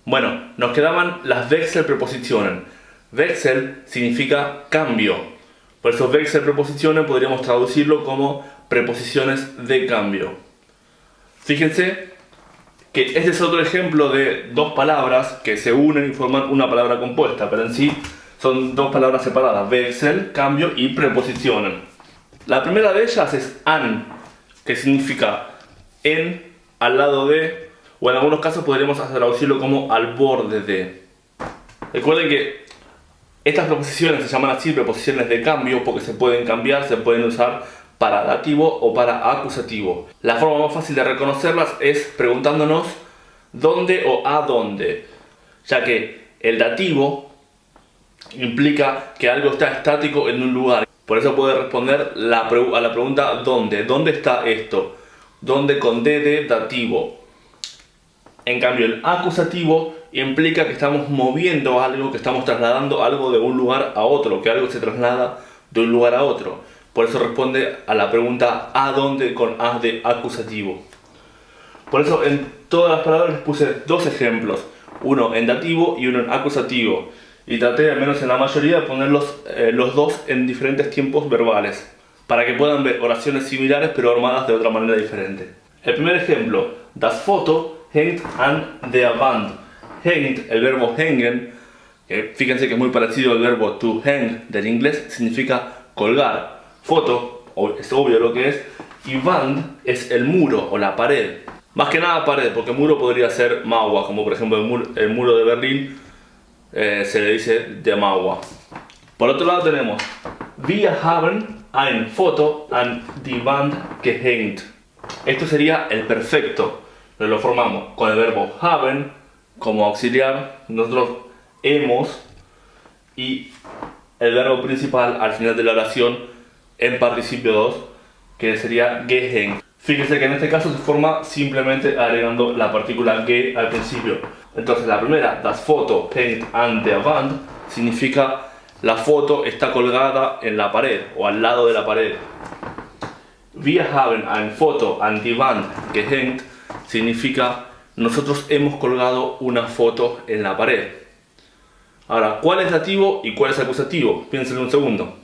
Bueno, nos quedaban las Wechselprepositionen. Wechsel significa cambio. Por eso Wechselprepositionen podríamos traducirlo como preposiciones de cambio. Fíjense que este es otro ejemplo de dos palabras que se unen y forman una palabra compuesta, pero en sí son dos palabras separadas: Wechsel, cambio, y prepositionen. La primera de ellas es an, que significa en, al lado de, o en algunos casos podríamos traducirlo como al borde de. Recuerden que estas preposiciones se llaman así preposiciones de cambio porque se pueden cambiar, se pueden usar para dativo o para acusativo. La forma más fácil de reconocerlas es preguntándonos dónde o a dónde, ya que el dativo implica que algo está estático en un lugar. Por eso puede responder a la pregunta ¿dónde? ¿Dónde está esto? ¿Dónde? Con D de dativo. En cambio, el acusativo implica que estamos moviendo algo, que estamos trasladando algo de un lugar a otro, que algo se traslada de un lugar a otro. Por eso responde a la pregunta ¿a dónde? Con A de acusativo. Por eso en todas las palabras les puse dos ejemplos, uno en dativo y uno en acusativo. Y traté, al menos en la mayoría, de ponerlos los dos en diferentes tiempos verbales, para que puedan ver oraciones similares pero armadas de otra manera diferente. El primer ejemplo: Das Foto hängt an der Wand. Hängt, el verbo hängen, que fíjense que es muy parecido al verbo to hang del inglés, significa colgar. Foto, es obvio lo que es, y Wand es el muro o la pared. Más que nada pared, porque muro podría ser Mauer, como por ejemplo el muro de Berlín se le dice de Mauer. Por otro lado tenemos Wir haben ein Foto an die Wand gehängt. Esto sería el perfecto. Lo formamos con el verbo haben como auxiliar, nosotros hemos, y el verbo principal al final de la oración en participio 2, que sería gehängt. Fíjense que en este caso se forma simplemente agregando la partícula ge al principio. Entonces la primera, das Foto hängt an der Wand, significa la foto está colgada en la pared o al lado de la pared. Wir haben ein Foto an die Wand gehängt significa nosotros hemos colgado una foto en la pared. Ahora, ¿cuál es dativo y cuál es acusativo? Piénsenlo un segundo.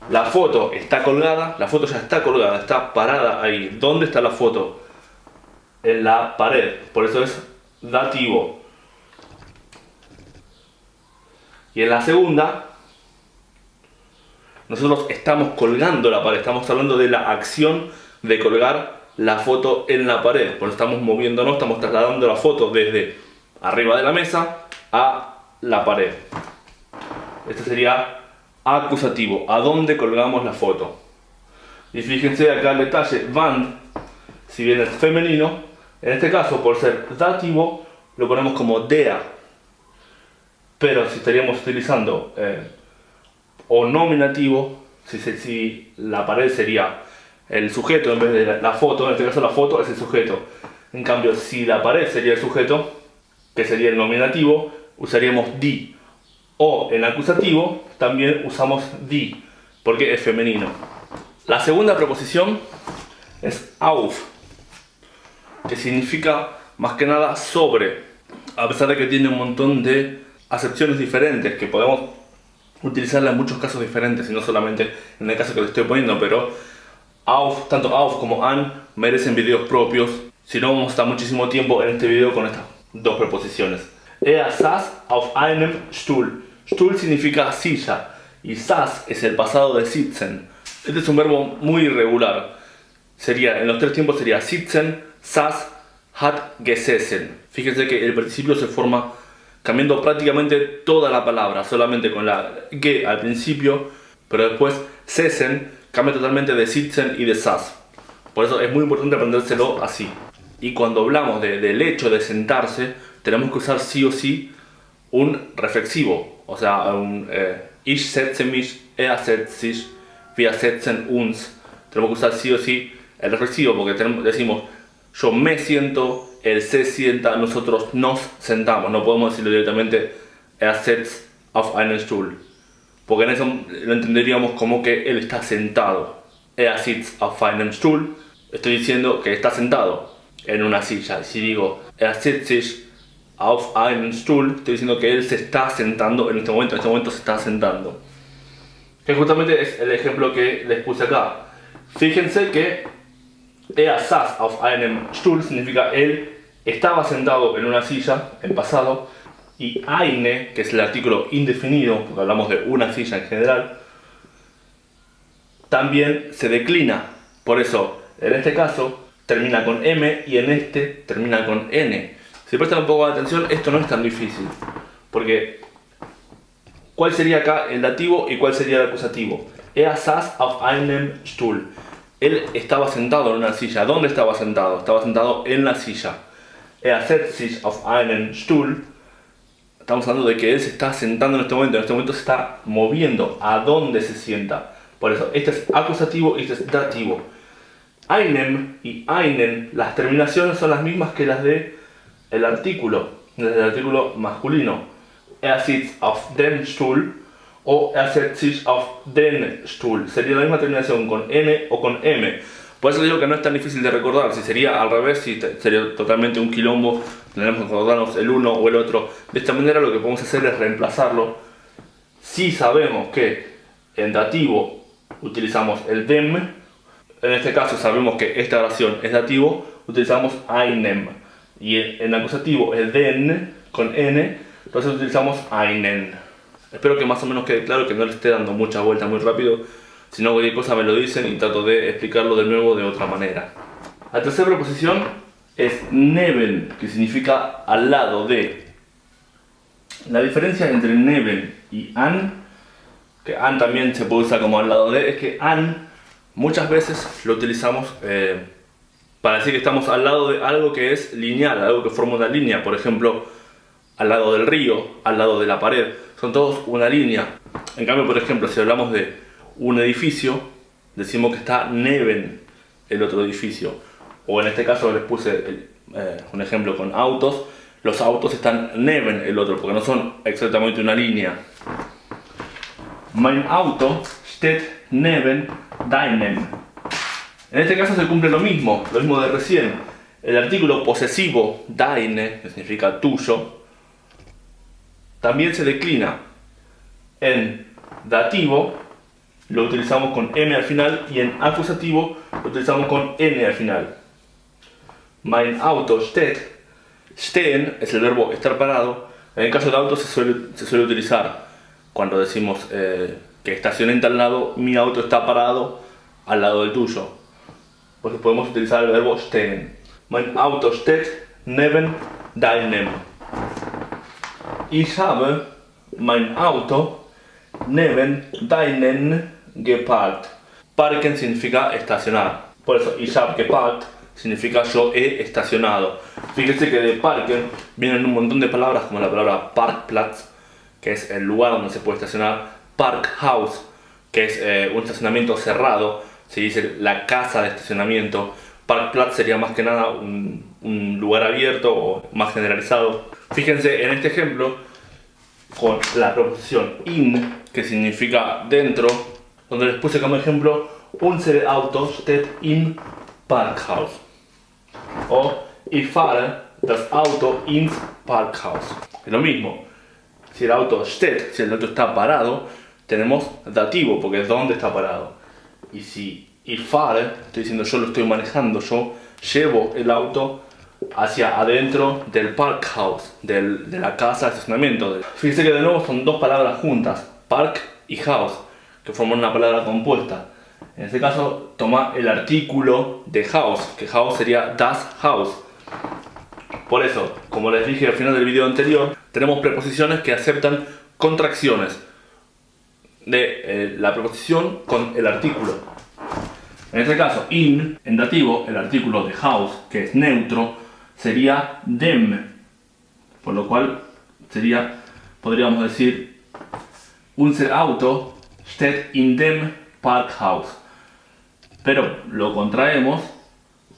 La foto está colgada, la foto ya está colgada, está parada ahí. ¿Dónde está la foto? En la pared, por eso es dativo. Y en la segunda, nosotros estamos colgando la pared, estamos hablando de la acción de colgar la foto en la pared, por eso estamos moviéndonos, estamos trasladando la foto desde arriba de la mesa a la pared. Este sería acusativo, ¿a dónde colgamos la foto? Y fíjense acá el detalle, Wand, si bien es femenino, en este caso por ser dativo lo ponemos como der, pero si estaríamos utilizando o nominativo, si la pared sería el sujeto en vez de la foto, en este caso la foto es el sujeto. En cambio, si la pared sería el sujeto, que sería el nominativo, usaríamos die. O en acusativo también usamos die, porque es femenino. La segunda preposición es auf, que significa más que nada sobre, a pesar de que tiene un montón de acepciones diferentes, que podemos utilizarla en muchos casos diferentes, y no solamente en el caso que le estoy poniendo, pero auf, tanto auf como an merecen videos propios, si no vamos a estar muchísimo tiempo en este video con estas dos preposiciones. Er saß auf einem Stuhl. Stuhl significa silla y saß es el pasado de sitzen. Este es un verbo muy irregular. Sería, en los tres tiempos sería sitzen, saß, hat gesessen. Fíjense que el participio se forma cambiando prácticamente toda la palabra, solamente con la ge al principio, pero después sessen cambia totalmente de sitzen y de saß. Por eso es muy importante aprendérselo así. Y cuando hablamos del hecho de sentarse, tenemos que usar sí o sí un reflexivo, o sea, un ich setze mich, er setzt sich, wir setzen uns. Tenemos que usar sí o sí el reflexivo porque decimos yo me siento, él se sienta, nosotros nos sentamos. No podemos decirlo directamente er setzt auf einen Stuhl, porque en eso lo entenderíamos como que él está sentado. Er sitzt auf einem Stuhl, estoy diciendo que está sentado en una silla. Si digo er sitzt sich auf einen Stuhl, estoy diciendo que él se está sentando en este momento se está sentando. Que justamente es el ejemplo que les puse acá. Fíjense que er saß auf einem Stuhl significa él estaba sentado en una silla, en pasado, y eine, que es el artículo indefinido, porque hablamos de una silla en general, también se declina. Por eso, en este caso, termina con M y en este termina con N. Si prestan un poco de atención, esto no es tan difícil. Porque, ¿cuál sería acá el dativo y cuál sería el acusativo? Er saß auf einem Stuhl. Él estaba sentado en una silla. ¿Dónde estaba sentado? Estaba sentado en la silla. Er setzt sich auf einen Stuhl. Estamos hablando de que él se está sentando en este momento se está moviendo. ¿A dónde se sienta? Por eso, este es acusativo y este es dativo. Einem y einen, las terminaciones son las mismas que las de el artículo masculino. Er sitzt auf dem Stuhl o er setzt sich auf den Stuhl. Sería la misma terminación con N o con M. Por eso digo que no es tan difícil de recordar. Si sería al revés, sería totalmente un quilombo. Tendremos que acordarnos el uno o el otro. De esta manera lo que podemos hacer es reemplazarlo. Si sabemos que en dativo utilizamos el dem, en este caso sabemos que esta oración es dativo, utilizamos einem. Y en acusativo el den con N, entonces utilizamos einen. Espero que más o menos quede claro, que no le esté dando mucha vuelta muy rápido. Si no, cualquier cosa me lo dicen y trato de explicarlo de nuevo de otra manera. La tercera preposición es neben, que significa al lado de. La diferencia entre neben y an, que an también se puede usar como al lado de, es que an muchas veces lo utilizamos para decir que estamos al lado de algo que es lineal, algo que forma una línea. Por ejemplo, al lado del río, al lado de la pared. Son todos una línea. En cambio, por ejemplo, si hablamos de un edificio, decimos que está neben el otro edificio. O en este caso les puse un ejemplo con autos. Los autos están neben el otro, porque no son exactamente una línea. Mein Auto steht neben deinem. En este caso se cumple lo mismo de recién. El artículo posesivo deine, que significa tuyo, también se declina. En dativo lo utilizamos con M al final y en acusativo lo utilizamos con N al final. Mein Auto steht. Stehen es el verbo estar parado. En el caso de auto se suele utilizar cuando decimos que estacioné en tal lado, mi auto está parado al lado del tuyo. Porque podemos utilizar el verbo stehen. Mein Auto steht neben deinem. Ich habe mein Auto neben deinen geparkt. Parken significa estacionar. Por eso, ich habe geparkt significa yo he estacionado. Fíjense que de parken vienen un montón de palabras como la palabra Parkplatz, que es el lugar donde se puede estacionar. Parkhaus, que es un estacionamiento cerrado. Se dice la casa de estacionamiento. Parkplatz sería más que nada un lugar abierto o más generalizado. Fíjense en este ejemplo con la preposición in, que significa dentro, donde les puse como ejemplo unser Auto steht im Parkhaus. O ich fahre das Auto ins Parkhaus. Es lo mismo. Si el auto steht, si el auto está parado, tenemos dativo, porque es donde está parado. Y si ich fahre, estoy diciendo yo lo estoy manejando, yo llevo el auto hacia adentro del Parkhaus, de la casa de estacionamiento. Fíjense que de nuevo son dos palabras juntas, park y house, que forman una palabra compuesta. En este caso toma el artículo de house, que house sería das Haus. Por eso, como les dije al final del video anterior, tenemos preposiciones que aceptan contracciones de la preposición con el artículo. En este caso, in, en dativo, el artículo de house, que es neutro, sería dem. Por lo cual podríamos decir, unser Auto steht in dem Parkhaus. Pero lo contraemos,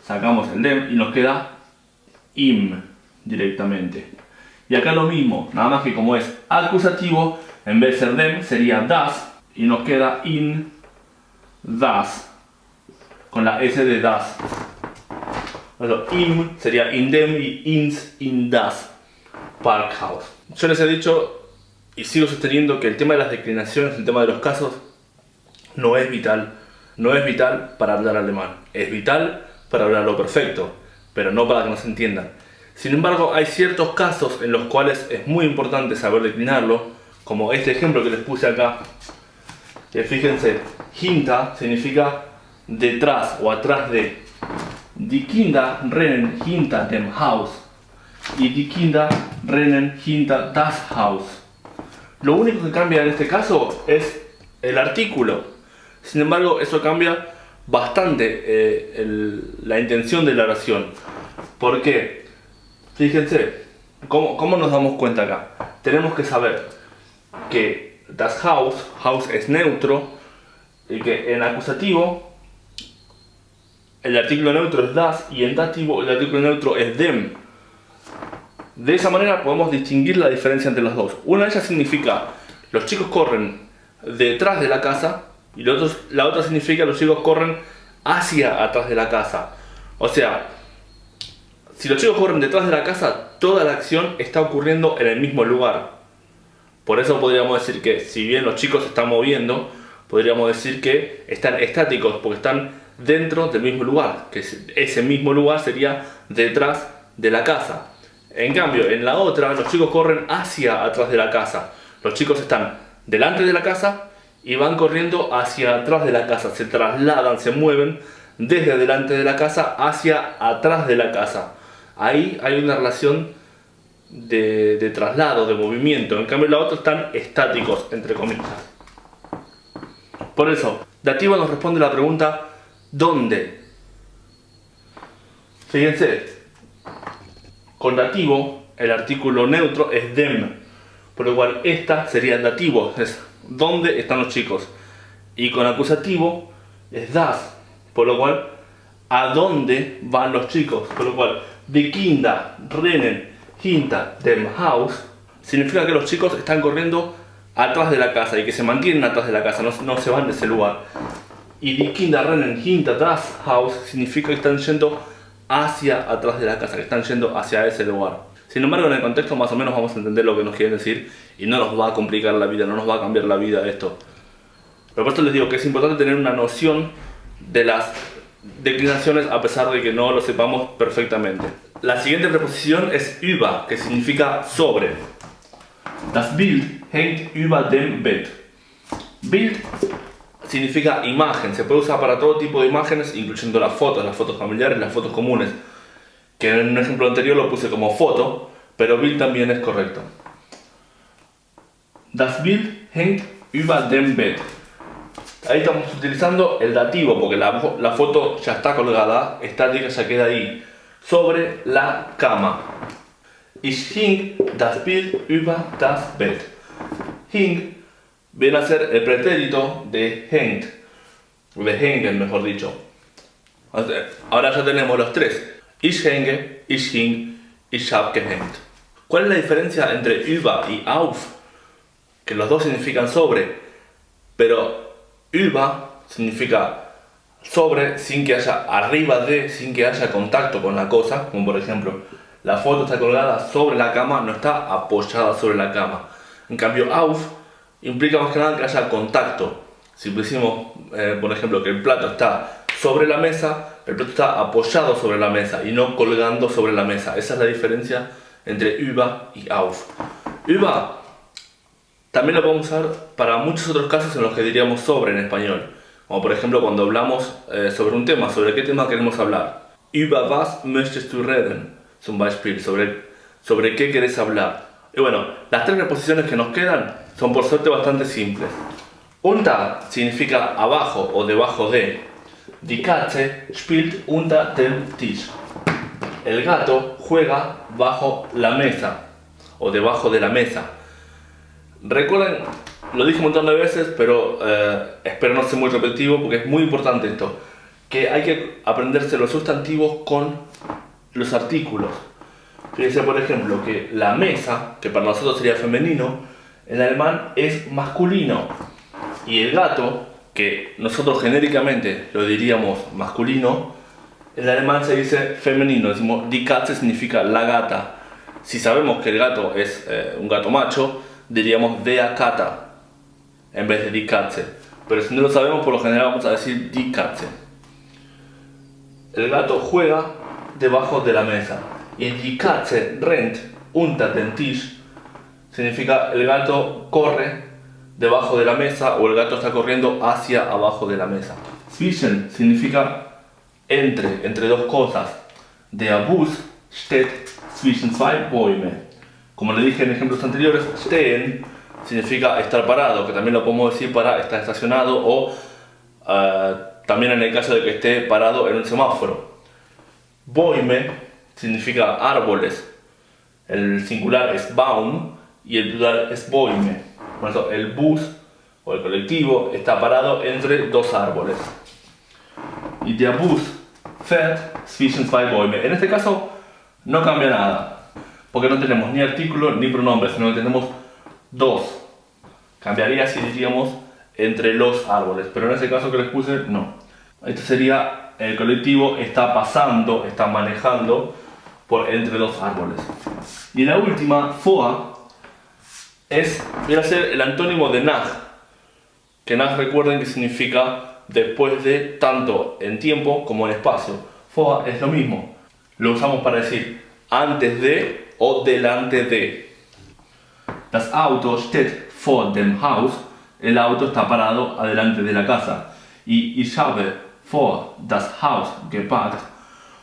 sacamos el dem y nos queda im directamente. Y acá lo mismo, nada más que como es acusativo, en vez de ser dem sería das y nos queda in das, con la S de das. Bueno, im sería in dem y ins in das. Parkhaus. Yo les he dicho y sigo sosteniendo que el tema de las declinaciones, el tema de los casos, no es vital. No es vital para hablar alemán. Es vital para hablarlo perfecto, pero no para que nos entiendan. Sin embargo, hay ciertos casos en los cuales es muy importante saber declinarlo, como este ejemplo que les puse acá. Fíjense, hinter significa detrás o atrás de. Die Kinder rennen hinter dem Haus y die Kinder rennen hinter das Haus. Lo único que cambia en este caso es el artículo. Sin embargo, eso cambia bastante la intención de la oración. ¿Por qué? Fíjense, ¿cómo nos damos cuenta acá? Tenemos que saber que das Haus, Haus es neutro, y que en acusativo el artículo neutro es das y en dativo el artículo neutro es dem. De esa manera podemos distinguir la diferencia entre las dos. Una de ellas significa los chicos corren detrás de la casa y la otra significa los chicos corren hacia atrás de la casa. O sea, si los chicos corren detrás de la casa, toda la acción está ocurriendo en el mismo lugar. Por eso podríamos decir que si bien los chicos se están moviendo, podríamos decir que están estáticos porque están dentro del mismo lugar, que ese mismo lugar sería detrás de la casa. En cambio, en la otra, los chicos corren hacia atrás de la casa. Los chicos están delante de la casa y van corriendo hacia atrás de la casa. Se trasladan, se mueven desde delante de la casa hacia atrás de la casa. Ahí hay una relación de traslado, de movimiento. En cambio, en la otra están estáticos, entre comillas. Por eso, dativo nos responde la pregunta ¿dónde? Fíjense, con dativo el artículo neutro es dem, por lo cual esta sería el dativo, es ¿dónde están los chicos? Y con acusativo es das, por lo cual ¿a dónde van los chicos? Por lo cual die Kinder rennen hinter dem Haus significa que los chicos están corriendo atrás de la casa y que se mantienen atrás de la casa, no se van de ese lugar. Y die Kinder rennen hinter das Haus significa que están yendo hacia atrás de la casa, que están yendo hacia ese lugar. Sin embargo, en el contexto más o menos vamos a entender lo que nos quieren decir y no nos va a complicar la vida, no nos va a cambiar la vida esto. Pero por esto les digo que es importante tener una noción de las declinaciones a pesar de que no lo sepamos perfectamente. La siguiente preposición es über, que significa sobre. Das Bild hängt über dem Bett. Bild significa imagen, se puede usar para todo tipo de imágenes, incluyendo las fotos familiares, las fotos comunes. Que en un ejemplo anterior lo puse como foto, pero Bild también es correcto. Das Bild hängt über dem Bett. Ahí estamos utilizando el dativo, porque la foto ya está colgada, estática, ya queda ahí, sobre la cama. Ich hing das Bild über das Bett. Hing viene a ser el pretérito de hängt, de hängen mejor dicho. Ahora ya tenemos los tres. Ich hänge, ich hing, ich hab gehängt. ¿Cuál es la diferencia entre über y auf? Que los dos significan sobre, pero über significa sobre sin que haya arriba de, sin que haya contacto con la cosa, como por ejemplo, la foto está colgada sobre la cama, no está apoyada sobre la cama. En cambio, auf implica más que nada que haya contacto. Si decimos, por ejemplo, que el plato está sobre la mesa, el plato está apoyado sobre la mesa y no colgando sobre la mesa. Esa es la diferencia entre über y auf. Über también lo podemos usar para muchos otros casos en los que diríamos sobre en español. Como por ejemplo cuando hablamos sobre un tema, sobre qué tema queremos hablar. Über was möchtest du reden? Zum Beispiel, sobre qué querés hablar. Y bueno, las tres preposiciones que nos quedan son por suerte bastante simples. Unter significa abajo o debajo de. Die Katze spielt unter dem Tisch. El gato juega bajo la mesa o debajo de la mesa. Recuerden, lo dije un montón de veces, pero espero no ser muy repetitivo porque es muy importante esto, que hay que aprenderse los sustantivos con los artículos. Fíjense por ejemplo que la mesa, que para nosotros sería femenino, en alemán es masculino, y el gato, que nosotros genéricamente lo diríamos masculino, en alemán se dice femenino. Decimos die Katze significa la gata. Si sabemos que el gato es un gato macho, diríamos der Kater en vez de die Katze. Pero si no lo sabemos, por lo general vamos a decir die Katze. El gato juega debajo de la mesa. Y die Katze rennt unter den Tisch significa el gato corre debajo de la mesa o el gato está corriendo hacia abajo de la mesa. Zwischen significa entre dos cosas. Der Bus steht zwischen zwei Bäume. Como le dije en ejemplos anteriores, stehen significa estar parado, que también lo podemos decir para estar estacionado o también en el caso de que esté parado en un semáforo. Bäume significa árboles. El singular es Baum y el plural es Bäume. Por eso el bus o el colectivo está parado entre dos árboles. Y der Bus fährt zwischen zwei Bäume. En este caso no cambia nada, porque no tenemos ni artículo ni pronombre, sino que tenemos dos. Cambiaría si diríamos entre los árboles, pero en ese caso que les puse, no. Esto sería el colectivo está pasando, está manejando por entre dos árboles. Y la última, vor, viene a ser el antónimo de nach, que nach recuerden que significa después de, tanto en tiempo como en espacio. Vor es lo mismo, lo usamos para decir antes de o delante de. Das Auto steht vor dem Haus, el auto está parado adelante de la casa. Y ich habe vor das Haus geparkt,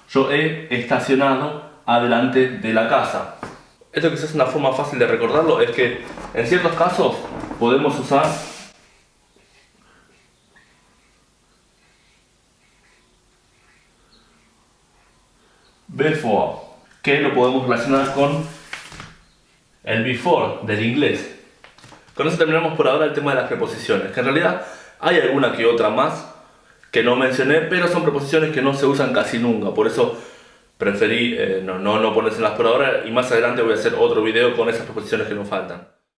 yo he estacionado adelante de la casa. Esto quizás es una forma fácil de recordarlo, es que en ciertos casos podemos usar before, que lo podemos relacionar con el before del inglés. Con eso terminamos por ahora el tema de las preposiciones, que en realidad hay alguna que otra más que no mencioné, pero son preposiciones que no se usan casi nunca, por eso preferí no ponérselas por ahora y más adelante voy a hacer otro video con esas preposiciones que nos faltan.